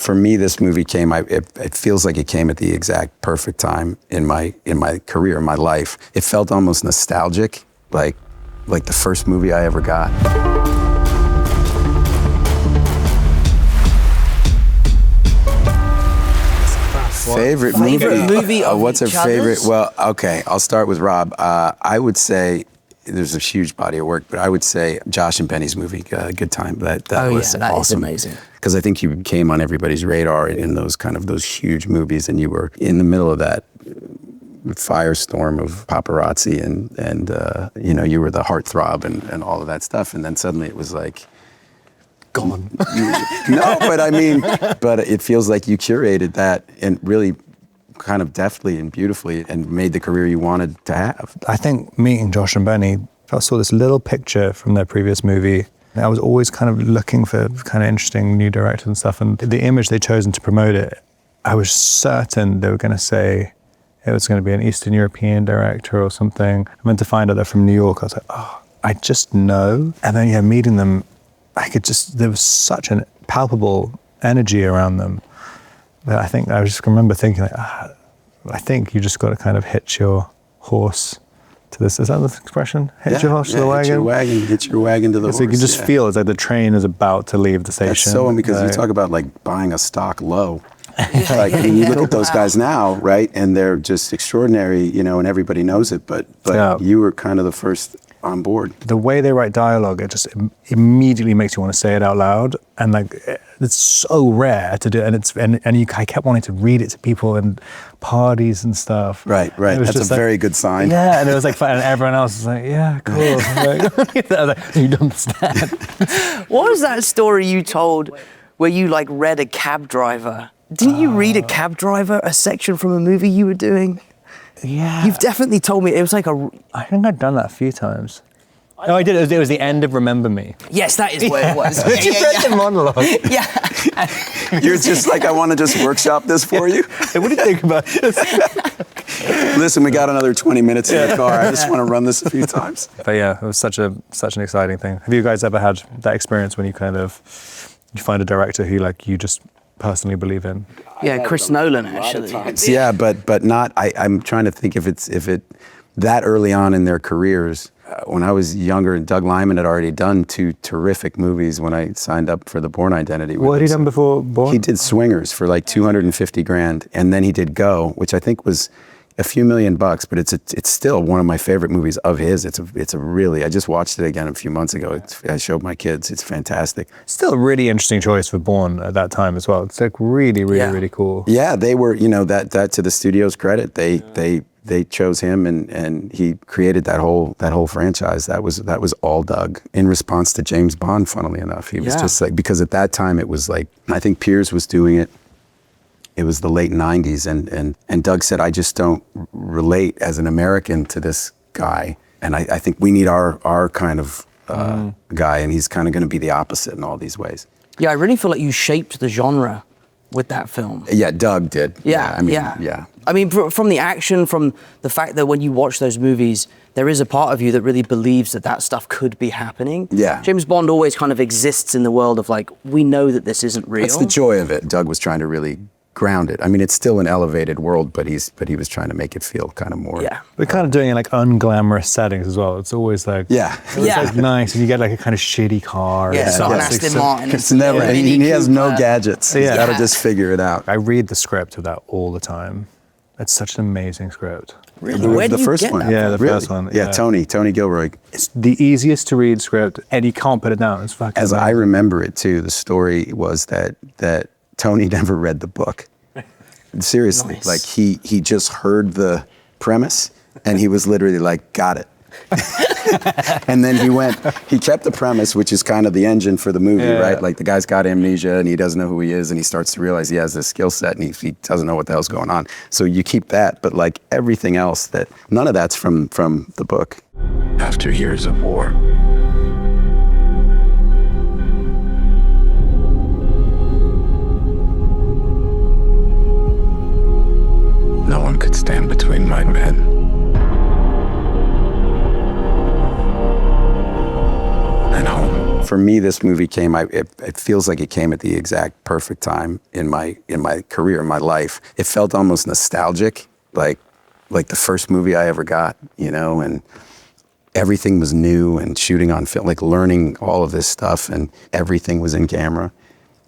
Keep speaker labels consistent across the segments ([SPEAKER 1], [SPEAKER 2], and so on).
[SPEAKER 1] for me, this movie came. It feels like it came at the exact perfect time in my career, in my life. It felt almost nostalgic, like the first movie I ever got. Favorite movie? What's our favorite? Well, okay, I'll start with Rob. I would say there's a huge body of work, but I would say Josh and Benny's movie, Good Time. That was awesome.
[SPEAKER 2] Is amazing.
[SPEAKER 1] Because I think you came on everybody's radar in those huge movies, and you were in the middle of that firestorm of paparazzi, and you were the heartthrob and all of that stuff, and then suddenly it was like gone. No, but it feels like you curated that and really kind of deftly and beautifully and made the career you wanted to have.
[SPEAKER 3] I think meeting Josh and Benny, I saw this little picture from their previous movie. I was always kind of looking for kind of interesting new directors and stuff, and the image they'd chosen to promote it, I was certain they were going to say it was going to be an Eastern European director or something. I meant to find out they're from New York. I was like, oh, I just know. And then, meeting them, there was such a palpable energy around them. But I just remember thinking, I think you just got to kind of hitch your horse to this. Is that the expression? Hitch your horse to the wagon?
[SPEAKER 1] Hitch your wagon to the horse.
[SPEAKER 3] So you can just feel it's like the train is about to leave the station.
[SPEAKER 1] That's so, because you talk about like buying a stock low. Like, and you look at those guys now, right? And they're just extraordinary, and everybody knows it, but you were kind of the first on board.
[SPEAKER 3] The way they write dialogue, it just immediately makes you want to say it out loud, and it's so rare to do, and I kept wanting to read it to people in parties and stuff.
[SPEAKER 1] Right. That's a very good sign.
[SPEAKER 3] Yeah, and it was like, and everyone else was like, yeah, cool. I was like, you don't understand.
[SPEAKER 2] What was that story you told where you read a cab driver? Didn't you read a cab driver a section from a movie you were doing?
[SPEAKER 3] Yeah.
[SPEAKER 2] You've definitely told me. It was like
[SPEAKER 3] I think I'd done that a few times. No, I did. It was the end of Remember Me.
[SPEAKER 2] Yes, that is what it was.
[SPEAKER 3] You read the monologue.
[SPEAKER 2] Yeah.
[SPEAKER 1] You're just like, I want to just workshop this for you.
[SPEAKER 3] Hey, what do you think about this?
[SPEAKER 1] Listen, we got another 20 minutes in the car. I just want to run this a few times.
[SPEAKER 3] But yeah, it was such an exciting thing. Have you guys ever had that experience when you you find a director who you just personally believe in?
[SPEAKER 2] Yeah, Chris Nolan, actually.
[SPEAKER 1] Yeah, but not. I'm trying to think if it that early on in their careers. When I was younger, Doug Liman had already done 2 terrific movies when I signed up for the Bourne Identity.
[SPEAKER 3] What had he done before Bourne?
[SPEAKER 1] He did Swingers for like $250,000, and then he did Go, which I think was a few $1 million, but it's still one of my favorite movies of his. It's a really, I just watched it again a few months ago. I showed my kids. It's fantastic.
[SPEAKER 3] Still a really interesting choice for Bourne at that time as well. It's really cool.
[SPEAKER 1] Yeah, they were, that to the studio's credit, they chose him and he created that whole franchise. That was all Doug in response to James Bond, funnily enough. He was just because at that time it was I think Piers was doing it. It was the late 90s, and Doug said, I just don't relate as an American to this guy, and I think we need our kind of guy, and he's kind of going to be the opposite in all these ways.
[SPEAKER 2] Yeah, I really feel like you shaped the genre with that film.
[SPEAKER 1] Yeah, Doug did.
[SPEAKER 2] Yeah. I mean, from the action, from the fact that when you watch those movies, there is a part of you that really believes that stuff could be happening.
[SPEAKER 1] Yeah.
[SPEAKER 2] James Bond always kind of exists in the world of we know that this isn't real.
[SPEAKER 1] That's the joy of it. Doug was trying to really ground it. I mean, it's still an elevated world, but he was trying to make it feel kind of more.
[SPEAKER 3] Yeah. We're kind of doing it unglamorous settings as well. It's always it's nice, and you get a kind of shitty car.
[SPEAKER 2] Yeah, it's not an Aston Martin.
[SPEAKER 1] It's never, and he has no gadgets. He's got to just figure it out.
[SPEAKER 3] I read the script of that all the time. It's such an amazing script.
[SPEAKER 2] Really? Where do you get that?
[SPEAKER 3] Yeah, the first one.
[SPEAKER 1] Yeah, Tony Gilroy.
[SPEAKER 3] It's the easiest to read script, and you can't put it down. It's fucking
[SPEAKER 1] As amazing. I remember it too, the story was that Tony never read the book. Seriously,
[SPEAKER 2] nice.
[SPEAKER 1] He just heard the premise, and he was literally like, got it. And then he kept the premise, which is kind of the engine for the movie, right? Like the guy's got amnesia and he doesn't know who he is, and he starts to realize he has this skill set and he doesn't know what the hell's going on. So you keep that, but everything else, none of that's from the book.
[SPEAKER 4] After years of war, no one could stand between my men and home.
[SPEAKER 1] For me, this movie came. It feels like it came at the exact perfect time in my career, in my life. It felt almost nostalgic, like the first movie I ever got, you know, and everything was new and shooting on film, like learning all of this stuff, and everything was in camera.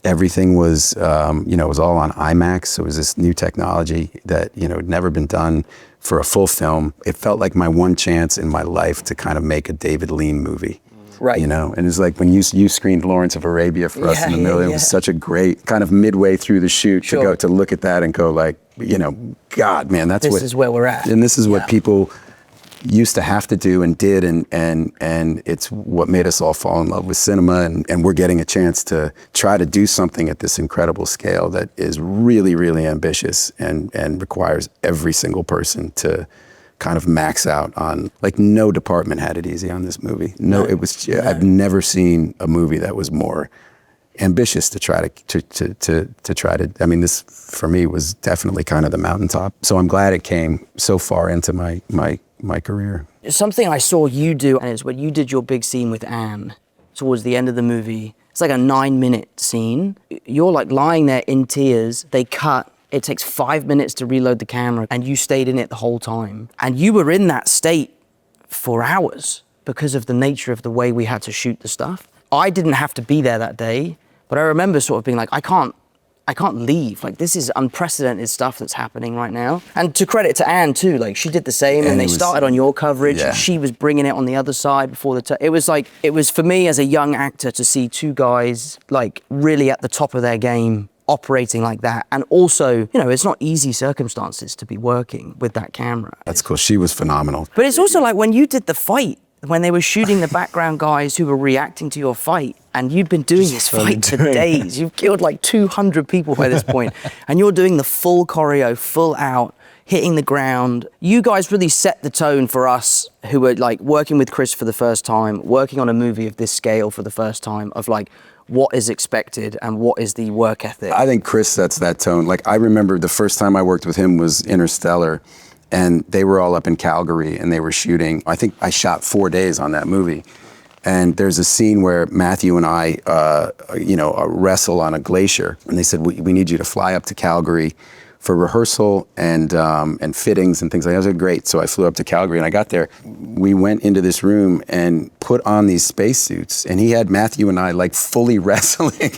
[SPEAKER 1] Everything was, you know, it was all on IMAX. So it was this new technology that, you know, had never been done for a full film. It felt like my one chance in my life to kind of make a David Lean movie.
[SPEAKER 2] Right.
[SPEAKER 1] You know, and it's like when you screened Lawrence of Arabia for us in the middle, it was such a great kind of midway through the shoot to look at that and go like, you know, God, man, this is where we're at. And this is what people used to have to do and did, and it's what made us all fall in love with cinema, and we're getting a chance to try to do something at this incredible scale that is really, really ambitious and requires every single person to kind of max out on. Like, no department had it easy on this movie. It was. I've never seen a movie that was more ambitious to try to. I mean, this for me was definitely kind of the mountaintop. So I'm glad it came so far into my career.
[SPEAKER 2] Something I saw you do is when you did your big scene with Anne towards the end of the movie. It's like a 9-minute scene. You're like lying there in tears. They cut. It takes 5 minutes to reload the camera, and you stayed in it the whole time. And you were in that state for hours because of the nature of the way we had to shoot the stuff. I didn't have to be there that day, but I remember sort of being like, I can't leave. Like, this is unprecedented stuff that's happening right now. And to credit to Anne too, like she did the same, and they started on your coverage. And she was bringing it on the other side before it was for me as a young actor to see two guys like really at the top of their game operating like that. And also, you know, it's not easy circumstances to be working with that camera.
[SPEAKER 1] That's cool. She was phenomenal.
[SPEAKER 2] But it's also like when you did the fight, when they were shooting the background guys who were reacting to your fight, and you'd been doing this fight for days. You've killed like 200 people by this point, and you're doing the full choreo, full out, hitting the ground. You guys really set the tone for us who were like working with Chris for the first time, working on a movie of this scale for the first time, of like what is expected and what is the work ethic.
[SPEAKER 1] I think Chris sets that tone. Like, I remember the first time I worked with him was Interstellar, and they were all up in Calgary and they were shooting. I think I shot 4 days on that movie. And there's a scene where Matthew and I, wrestle on a glacier. And they said, we need you to fly up to Calgary for rehearsal and fittings and things like that. I was like, great. So I flew up to Calgary, and I got there. We went into this room and put on these spacesuits, and he had Matthew and I like fully wrestling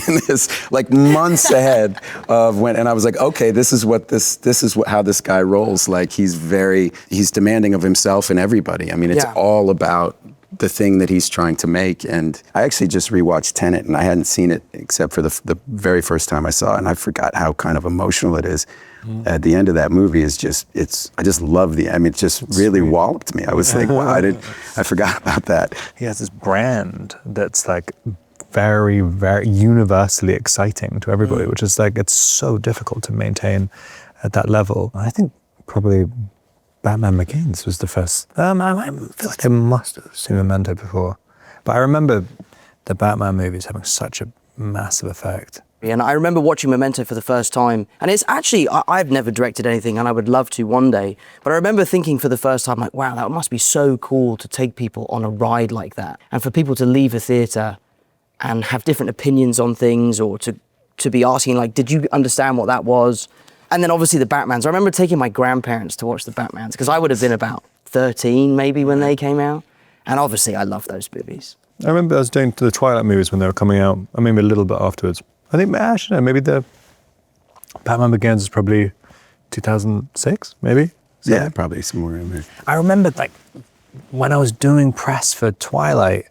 [SPEAKER 1] in this, like months ahead of when. And I was like, okay, this is how this guy rolls. Like, he's demanding of himself and everybody. I mean, it's all about the thing that he's trying to make. And I actually just rewatched Tenet, and I hadn't seen it except for the very first time I saw it, and I forgot how kind of emotional it is. At the end of that movie is I just love it just really walloped me. I was like, wow, I forgot about that.
[SPEAKER 3] He has this brand that's like very, very universally exciting to everybody, which is like, it's so difficult to maintain at that level. I think probably Batman Begins was the first. I feel like I must have seen Memento before, but I remember the Batman movies having such a massive effect.
[SPEAKER 2] And I remember watching Memento for the first time, and it's actually, I've never directed anything, and I would love to one day, but I remember thinking for the first time, like, wow, that must be so cool to take people on a ride like that, and for people to leave a theatre and have different opinions on things, or to be asking, like, did you understand what that was? And then obviously the Batmans. I remember taking my grandparents to watch the Batmans, because I would have been about 13 maybe when they came out. And obviously I love those movies.
[SPEAKER 3] I remember I was doing the Twilight movies when they were coming out. I mean, a little bit afterwards. I think, actually, no, maybe the Batman Begins is probably 2006, maybe?
[SPEAKER 1] Yeah, probably somewhere in there.
[SPEAKER 3] I remember, like, when I was doing press for Twilight,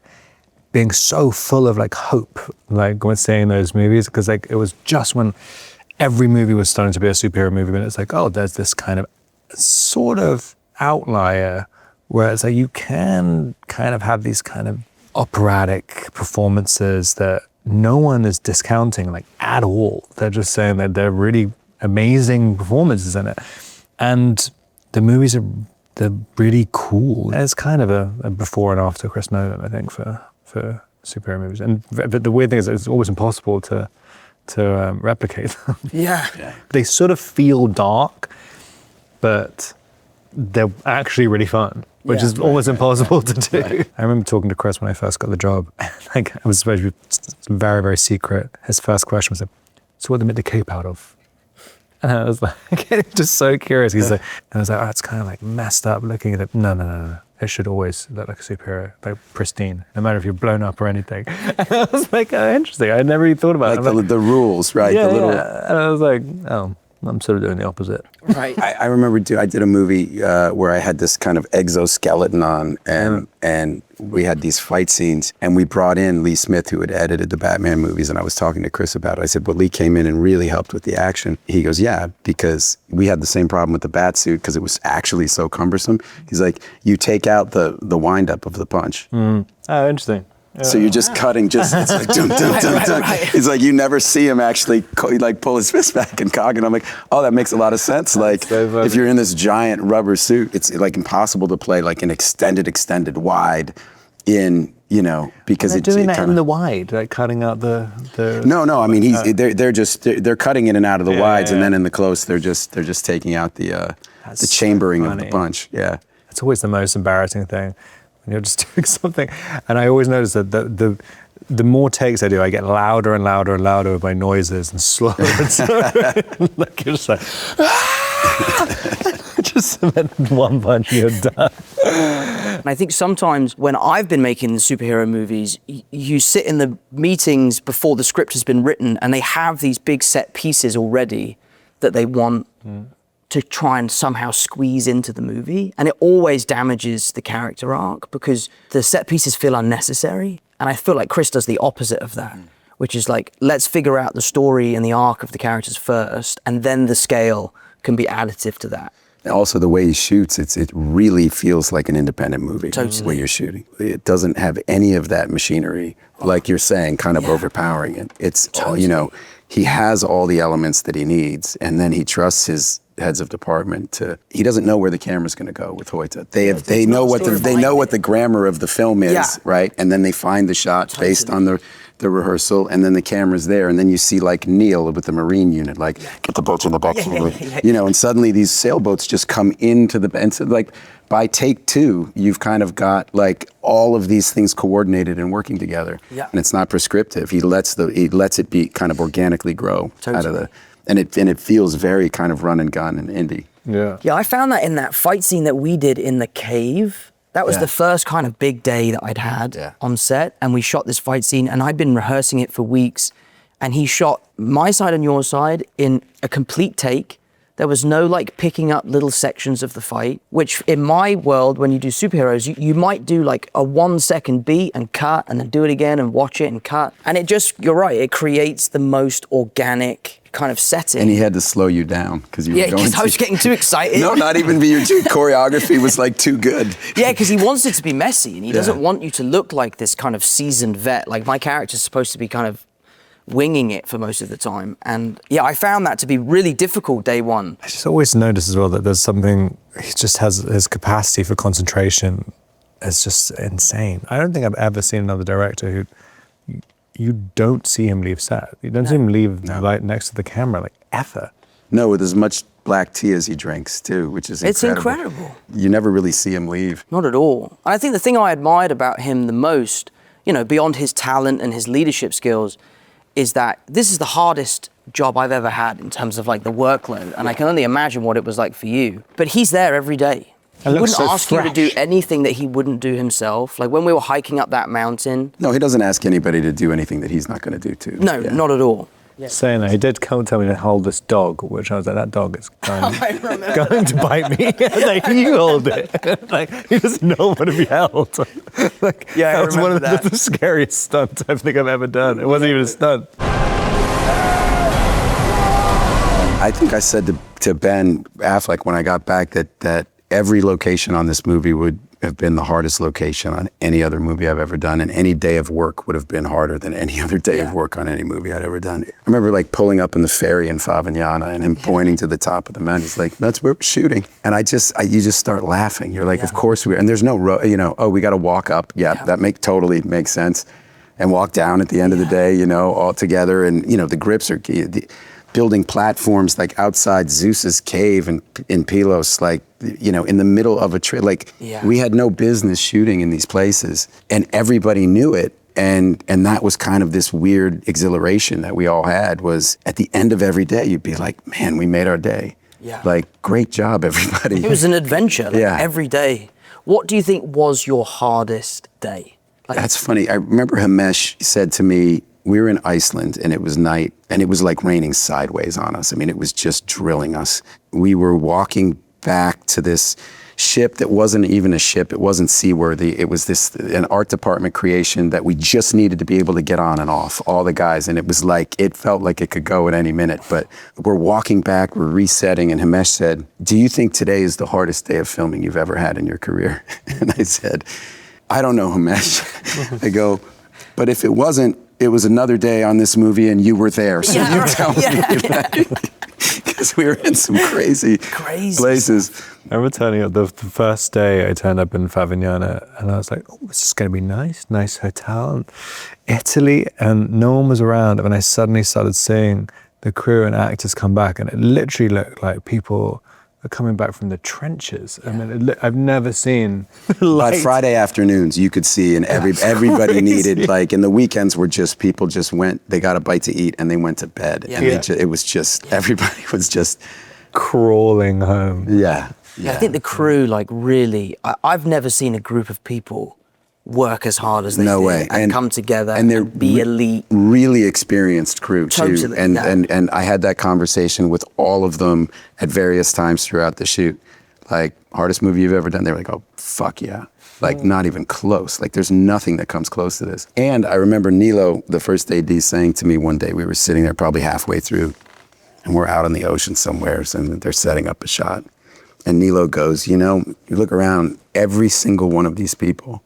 [SPEAKER 3] being so full of, like, hope, like, when seeing those movies, because, like, it was just when every movie was starting to be a superhero movie, and it's like, oh, there's this kind of sort of outlier where it's like you can kind of have these kind of operatic performances that no one is discounting, like, at all. They're just saying that they're really amazing performances in it. And the movies they're really cool. It's kind of a before and after Chris Nolan, I think, for superhero movies. But the weird thing is it's always impossible to replicate them.
[SPEAKER 2] Yeah.
[SPEAKER 3] They sort of feel dark, but they're actually really fun. which is almost impossible to do. I remember talking to Chris when I first got the job. Like, I was supposed to be very, very secret. His first question was, so what they make the cape out of? And I was like, just so curious. He's like, and I was like, oh, it's kind of like messed up looking at it. No. It should always look like a superhero, like pristine, no matter if you're blown up or anything. And I was like, oh, interesting. I never even thought about it.
[SPEAKER 1] Like the rules, right?
[SPEAKER 3] Yeah,
[SPEAKER 1] the little...
[SPEAKER 3] And I was like, oh, I'm sort of doing the opposite.
[SPEAKER 2] Right.
[SPEAKER 1] I remember I did a movie where I had this kind of exoskeleton on, and we had these fight scenes, and we brought in Lee Smith, who had edited the Batman movies, and I was talking to Chris about it. I said, well, Lee came in and really helped with the action. He goes, yeah, because we had the same problem with the bat suit because it was actually so cumbersome. He's like, you take out the wind-up of the punch.
[SPEAKER 3] Oh, interesting.
[SPEAKER 1] So you're just cutting, it's like dun, dun, dun, dun. It's like you never see him actually like pull his fist back and cock, and I'm like, oh, that makes a lot of sense. Like
[SPEAKER 3] so
[SPEAKER 1] if you're in this giant rubber suit, it's like impossible to play like an extended wide in, because
[SPEAKER 3] they're doing that in the wide, like cutting out the.
[SPEAKER 1] No. I mean, they're cutting in and out of the wides, and then in the close, they're just taking out the chambering of the punch. Yeah,
[SPEAKER 3] it's always the most embarrassing thing. You're just doing something, and I always notice that the more takes I do, I get louder and louder and louder with my noises and slower and slower. Like you're just like, just one punch, you're done.
[SPEAKER 2] And I think sometimes when I've been making the superhero movies, you sit in the meetings before the script has been written, and they have these big set pieces already that they want to try and somehow squeeze into the movie. And it always damages the character arc because the set pieces feel unnecessary. And I feel like Chris does the opposite of that, which is like, let's figure out the story and the arc of the characters first, and then the scale can be additive to that.
[SPEAKER 1] Also, the way he shoots, it really feels like an independent movie.
[SPEAKER 2] Totally.
[SPEAKER 1] Where you're shooting. It doesn't have any of that machinery, like you're saying, kind of overpowering it. It's, he has all the elements that he needs, and then he trusts his heads of department he doesn't know where the camera's going to go with Hoyta. They know what the grammar of the film is, right? And then they find the shot based on the rehearsal, and then the camera's there, and then you see like Neil with the Marine unit, like get the boats in the back, and suddenly these sailboats just come into and so like by take 2, you've kind of got like all of these things coordinated and working together, and it's not prescriptive. He lets it be kind of organically grow out of the. And it feels very kind of run and gun and indie.
[SPEAKER 2] Yeah, I found that in that fight scene that we did in the cave. That was the first kind of big day that I'd had on set, and we shot this fight scene, and I'd been rehearsing it for weeks, and he shot my side and your side in a complete take. There was no like picking up little sections of the fight, which in my world, when you do superheroes, you might do like a 1-second beat and cut, and then do it again and watch it and cut. And you're right, it creates the most organic kind of setting.
[SPEAKER 1] And he had to slow you down because you were going
[SPEAKER 2] because I was getting too excited.
[SPEAKER 1] No, not even your choreography was like too good.
[SPEAKER 2] Yeah, because he wants it to be messy, and he doesn't want you to look like this kind of seasoned vet. Like my character's supposed to be kind of winging it for most of the time. And yeah, I found that to be really difficult day one.
[SPEAKER 3] I just always notice as well that there's something, he just has his capacity for concentration is just insane. I don't think I've ever seen another director who, you don't see him leave set. You don't see him leave right next to the camera, like ever.
[SPEAKER 1] No, with as much black tea as he drinks too, which is incredible.
[SPEAKER 2] It's incredible.
[SPEAKER 1] You never really see him leave.
[SPEAKER 2] Not at all. I think the thing I admired about him the most, beyond his talent and his leadership skills, is that this is the hardest job I've ever had in terms of like the workload. And I can only imagine what it was like for you. But he's there every day. He wouldn't ask you to do anything that he wouldn't do himself. Like when we were hiking up that mountain.
[SPEAKER 1] No, he doesn't ask anybody to do anything that he's not going to do too.
[SPEAKER 2] No, not at all.
[SPEAKER 3] Yeah. Saying that, he did come tell me to hold this dog, which I was like, that dog is going to bite me. Like, you hold it. Like, he doesn't know what to be held. Like, that was one of the scariest stunts I think I've ever done. It wasn't even a stunt.
[SPEAKER 1] I think I said to Ben Affleck when I got back that every location on this movie would have been the hardest location on any other movie I've ever done, and any day of work would have been harder than any other day of work on any movie I'd ever done. I remember like pulling up in the ferry in Favignana and him pointing to the top of the mountain. He's like, that's where we're shooting. And you just start laughing. You're like, of course we are. And there's no, we got to walk up. That totally makes sense. And walk down at the end of the day, all together. And, the grips are key. building platforms like outside Zeus's cave in Pylos, like, you know, in the middle of a trip. Like, we had no business shooting in these places, and everybody knew it. And that was kind of this weird exhilaration that we all had, was at the end of every day, you'd be like, man, we made our day.
[SPEAKER 2] Yeah.
[SPEAKER 1] Like, great job, everybody.
[SPEAKER 2] It was an adventure, every day. What do you think was your hardest day? Like,
[SPEAKER 1] that's funny. I remember Himesh said to me, we were in Iceland and it was night and it was like raining sideways on us. I mean, it was just drilling us. We were walking back to this ship that wasn't even a ship. It wasn't seaworthy. It was an art department creation that we just needed to be able to get on and off, all the guys. And it was like, it felt like it could go at any minute. But we're walking back, we're resetting, and Himesh said, do you think today is the hardest day of filming you've ever had in your career? And I said, I don't know, Himesh. I go, but if it wasn't, it was another day on this movie and you were there. So you tell me. Because we were in some crazy places.
[SPEAKER 3] I remember turning up the first day I turned up in Favignana, and I was like, oh, this is going to be nice hotel in Italy, and no one was around. And I suddenly started seeing the crew and actors come back, and it literally looked like people are coming back from the trenches. I mean, I've never seen
[SPEAKER 1] By Friday afternoons, you could see, and everybody needed, like, and the weekends were just, people just went, they got a bite to eat and they went to bed. And it was just, everybody was just
[SPEAKER 3] crawling home.
[SPEAKER 1] Yeah.
[SPEAKER 2] I think the crew, like, really, I've never seen a group of people work as hard as they did.
[SPEAKER 1] No way.
[SPEAKER 2] And come together
[SPEAKER 1] and they're
[SPEAKER 2] be elite.
[SPEAKER 1] Really experienced crew too.
[SPEAKER 2] Totally,
[SPEAKER 1] and I had that conversation with all of them at various times throughout the shoot. Like, hardest movie you've ever done? They were like, oh, fuck yeah. Like, not even close. Like, there's nothing that comes close to this. And I remember Nilo, the first AD, saying to me one day, we were sitting there probably halfway through, and we're out on the ocean somewhere, and they're setting up a shot. And Nilo goes, you know, you look around, every single one of these people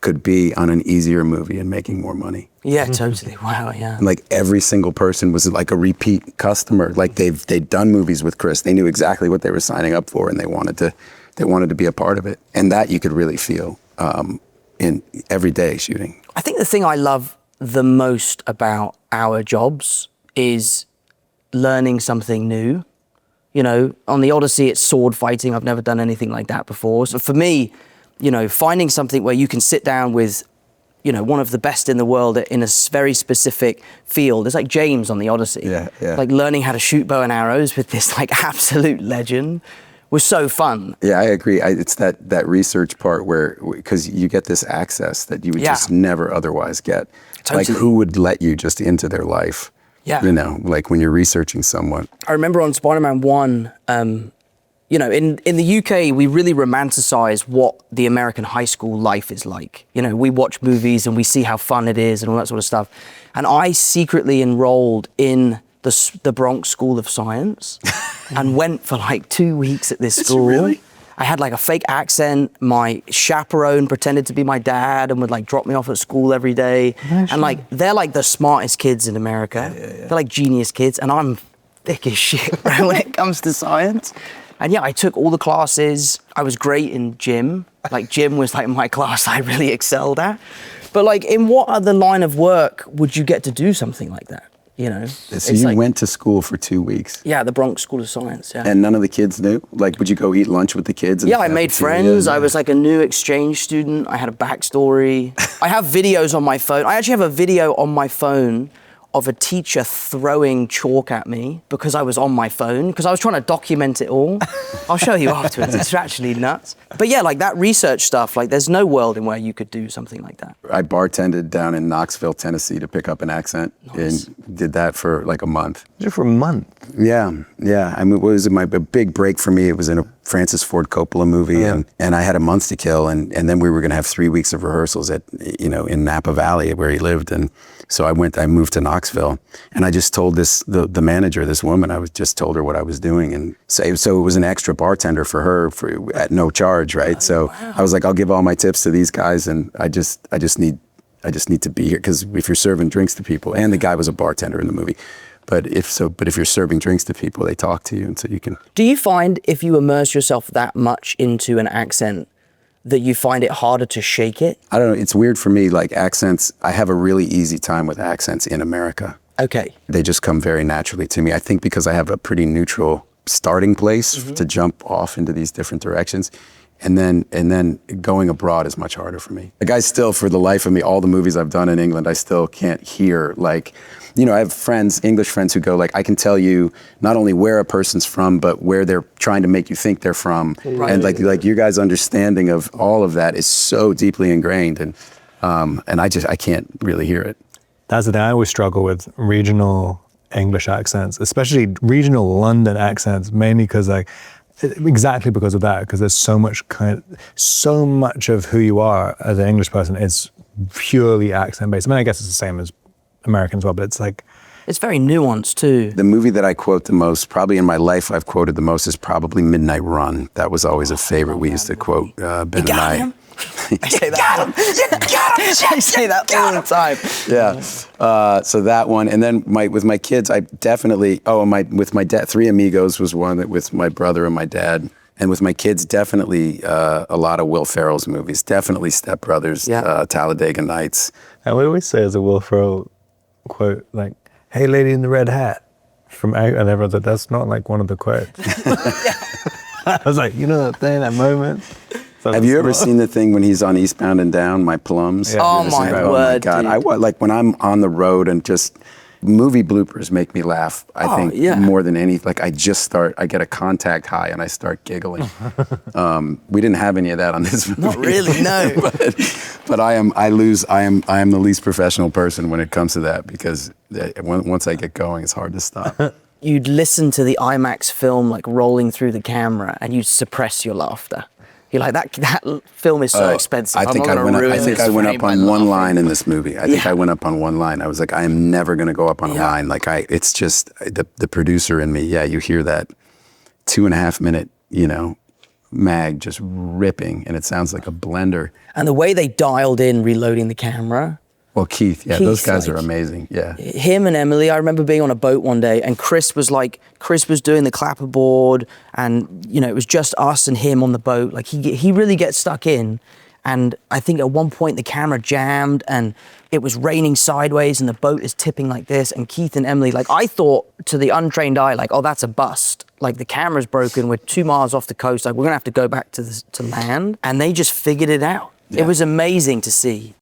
[SPEAKER 1] could be on an easier movie and making more money.
[SPEAKER 2] Yeah, totally. Wow, yeah.
[SPEAKER 1] Like, every single person was like a repeat customer. Like, they'd done movies with Chris. They knew exactly what they were signing up for, and they wanted to be a part of it. And that you could really feel in every day shooting.
[SPEAKER 2] I think the thing I love the most about our jobs is learning something new. You know, on the Odyssey, it's sword fighting. I've never done anything like that before. So for me, you know, finding something where you can sit down with, you know, one of the best in the world in a very specific field. It's like James on the Odyssey.
[SPEAKER 1] Yeah.
[SPEAKER 2] Like, learning how to shoot bow and arrows with this, like, absolute legend was so fun.
[SPEAKER 1] Yeah, I agree. It's that research part where, because you get this access that you would just never otherwise get.
[SPEAKER 2] Totally.
[SPEAKER 1] Like, who would let you just into their life?
[SPEAKER 2] Yeah.
[SPEAKER 1] You know, like when you're researching someone.
[SPEAKER 2] I remember on Spider-Man 1, you know, in the UK, we really romanticize what the American high school life is like. You know, we watch movies and we see how fun it is and all that sort of stuff. And I secretly enrolled in the Bronx School of Science and went for like 2 weeks at this school.
[SPEAKER 1] Really?
[SPEAKER 2] I had like a fake accent. My chaperone pretended to be my dad and would like drop me off at school every day. And like, they're like the smartest kids in America. They're like genius kids, and I'm thick as shit, right, when it comes to science. And yeah, I took all the classes. I was great in gym. Like, gym was like my class I really excelled at. But like, in what other line of work would you get to do something like that? You know,
[SPEAKER 1] so you went to school for 2 weeks.
[SPEAKER 2] Yeah, the Bronx School of Science. Yeah.
[SPEAKER 1] And none of the kids knew? Like, would you go eat lunch with the kids?
[SPEAKER 2] Yeah, I made friends. I was like a new exchange student. I had a backstory. I have videos on my phone. I actually have a video on my phone of a teacher throwing chalk at me because I was on my phone, because I was trying to document it all. I'll show you afterwards. It's actually nuts. But yeah, like that research stuff, like there's no world in where you could do something like that.
[SPEAKER 1] I bartended down in Knoxville, Tennessee to pick up an accent.
[SPEAKER 2] Nice.
[SPEAKER 1] And did that for like a month.
[SPEAKER 3] Just for a month?
[SPEAKER 1] Yeah. I mean, it was a big break for me. It was in a Francis Ford Coppola movie, and I had a month to kill, and then we were going to have 3 weeks of rehearsals at, you know, in Napa Valley where he lived, and so I moved to Knoxville, and I just told the manager, this woman, I just told her what I was doing, and so it was an extra bartender for her at no charge, right? So I was like, I'll give all my tips to these guys, and I just need to be here, because if you're serving drinks to people, and the guy was a bartender in the movie. But if you're serving drinks to people, they talk to you, and so you can.
[SPEAKER 2] Do you find if you immerse yourself that much into an accent that you find it harder to shake it?
[SPEAKER 1] I don't know. It's weird for me. Like accents, I have a really easy time with accents in America.
[SPEAKER 2] Okay.
[SPEAKER 1] They just come very naturally to me. I think because I have a pretty neutral starting place to jump off into these different directions. And then going abroad is much harder for me. Like I still, for the life of me, all the movies I've done in England, I still can't hear like, you know, I have friends, English friends who go like, I can tell you not only where a person's from, but where they're trying to make you think they're from. Right. And like you guys' understanding of all of that is so deeply ingrained. And I can't really hear it.
[SPEAKER 3] That's the thing. I always struggle with regional English accents, especially regional London accents, mainly because exactly because of that, because there's so much of who you are as an English person is purely accent based. I mean, I guess it's the same as American as well, but
[SPEAKER 2] it's very nuanced too.
[SPEAKER 1] The movie that I quote the most, probably in my life I've quoted the most, is probably Midnight Run. That was always a favorite. We used to quote Ben and I.
[SPEAKER 2] I say that. I say that all the time.
[SPEAKER 1] Yeah. So that one, and then with my kids, I definitely. With my dad, Three Amigos was one that with my brother and my dad, and with my kids, definitely a lot of Will Ferrell's movies. Definitely Step Brothers, Talladega Nights.
[SPEAKER 3] And we always say as a Will Ferrell quote, like, "Hey, lady in the red hat," from and everyone said that's not like one of the quotes. I was like, you know that thing, that moment.
[SPEAKER 1] Have you ever seen the thing when he's on Eastbound and Down, My Plums?
[SPEAKER 2] Yeah. Oh my word,
[SPEAKER 1] oh my God.
[SPEAKER 2] dude.
[SPEAKER 1] Like when I'm on the road and just movie bloopers make me laugh, I think more than anything. Like I get a contact high and I start giggling. We didn't have any of that on this movie.
[SPEAKER 2] Not really, no.
[SPEAKER 1] but I am the least professional person when it comes to that because once I get going, it's hard to stop.
[SPEAKER 2] You'd listen to the IMAX film like rolling through the camera and you'd suppress your laughter. You're like, that film is so expensive.
[SPEAKER 1] I think I went up on one line in this movie. I think I went up on one line. I was like, I am never going to go up on a line. Like it's just the producer in me. Yeah, you hear that 2.5 minute, mag just ripping, and it sounds like a blender.
[SPEAKER 2] And the way they dialed in reloading the camera.
[SPEAKER 1] Well, Keith, those guys are amazing. Yeah.
[SPEAKER 2] Him and Emily, I remember being on a boat one day and Chris was doing the clapperboard and, it was just us and him on the boat. Like he really gets stuck in. And I think at one point the camera jammed and it was raining sideways and the boat is tipping like this. And Keith and Emily, like I thought to the untrained eye, like, oh, that's a bust. Like the camera's broken. We're 2 miles off the coast. Like we're gonna have to go back to land. And they just figured it out. Yeah. It was amazing to see.